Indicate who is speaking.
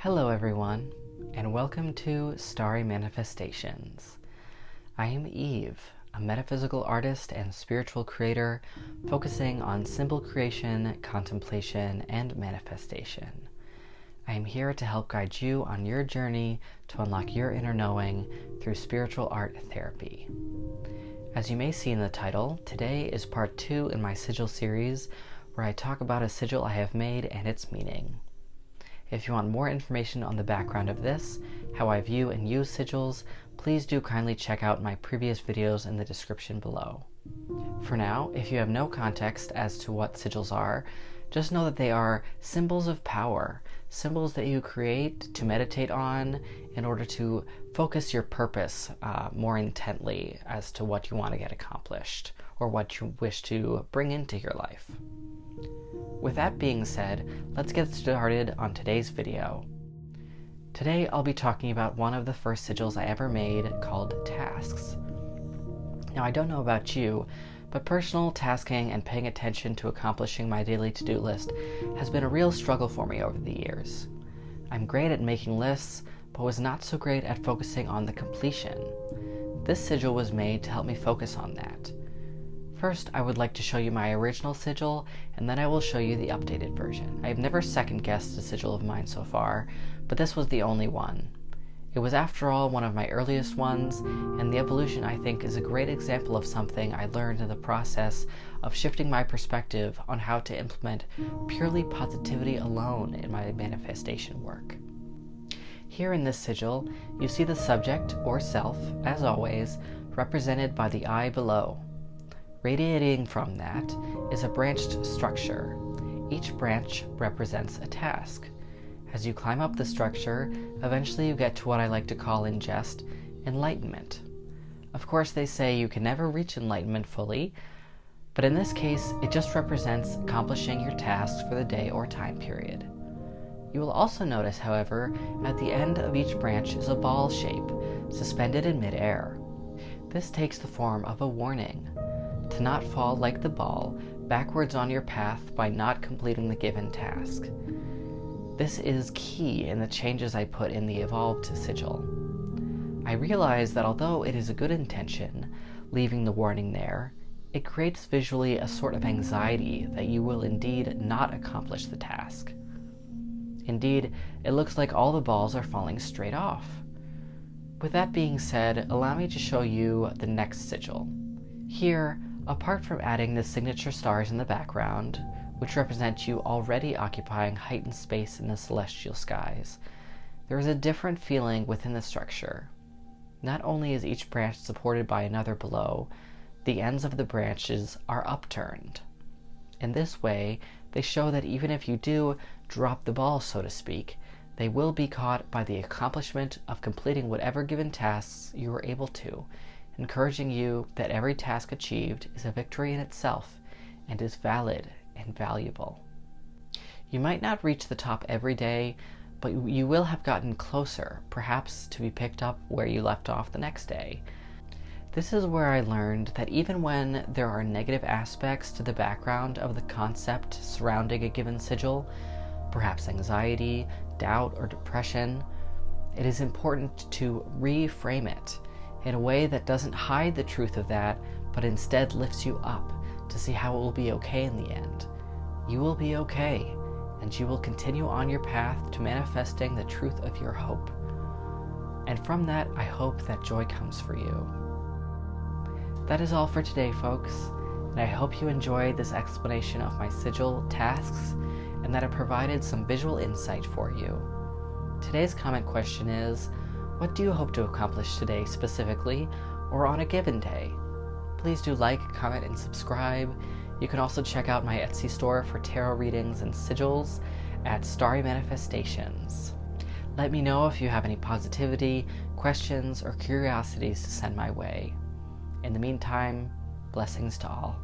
Speaker 1: Hello everyone, and welcome to Starry Manifestations. I am Eve, a metaphysical artist and spiritual creator focusing on symbol creation, contemplation, and manifestation. I am here to help guide you on your journey to unlock your inner knowing through spiritual art therapy. As you may see in the title, today is part 2 in my Sigil series, where I talk about a sigil I have made and its meaning. If you want more information on the background of this, how I view and use sigils, please do kindly check out my previous videos in the description below. For now, if you have no context as to what sigils are, just know that they are symbols of power, symbols that you create to meditate on in order to focus your purpose more intently as to what you want to get accomplished or what you wish to bring into your life. With that being said, let's get started on today's video. Today I'll be talking about one of the first sigils I ever made called tasks. Now I don't know about you, but personal tasking and paying attention to accomplishing my daily to-do list has been a real struggle for me over the years. I'm great at making lists, but was not so great at focusing on the completion. This sigil was made to help me focus on that. First, I would like to show you my original sigil, and then I will show you the updated version. I have never second-guessed a sigil of mine so far, but this was the only one. It was, after all, one of my earliest ones, and the evolution, I think, is a great example of something I learned in the process of shifting my perspective on how to implement purely positivity alone in my manifestation work. Here in this sigil, you see the subject, or self, as always, represented by the eye below. Radiating from that is a branched structure. Each branch represents a task. As you climb up the structure, eventually you get to what I like to call in jest, enlightenment. Of course, they say you can never reach enlightenment fully, but in this case, it just represents accomplishing your tasks for the day or time period. You will also notice, however, at the end of each branch is a ball shape, suspended in midair. This takes the form of a warning to not fall like the ball backwards on your path by not completing the given task. This is key in the changes I put in the evolved sigil. I realize that although it is a good intention, leaving the warning there, it creates visually a sort of anxiety that you will indeed not accomplish the task. Indeed, it looks like all the balls are falling straight off. With that being said, allow me to show you the next sigil. Here, apart from adding the signature stars in the background, which represent you already occupying heightened space in the celestial skies, there is a different feeling within the structure. Not only is each branch supported by another below, the ends of the branches are upturned. In this way, they show that even if you do drop the ball, so to speak, they will be caught by the accomplishment of completing whatever given tasks you were able to, encouraging you that every task achieved is a victory in itself and is valid and valuable. You might not reach the top every day, but you will have gotten closer, perhaps to be picked up where you left off the next day. This is where I learned that even when there are negative aspects to the background of the concept surrounding a given sigil, perhaps anxiety, doubt, or depression, it is important to reframe it in a way that doesn't hide the truth of that, but instead lifts you up to see how it will be okay in the end. You will be okay, and you will continue on your path to manifesting the truth of your hope. And from that, I hope that joy comes for you. That is all for today, folks, and I hope you enjoyed this explanation of my sigil tasks and that it provided some visual insight for you. Today's comment question is, what do you hope to accomplish today specifically, or on a given day? Please do like, comment, and subscribe. You can also check out my Etsy store for tarot readings and sigils at Starry Manifestations. Let me know if you have any positivity, questions, or curiosities to send my way. In the meantime, blessings to all.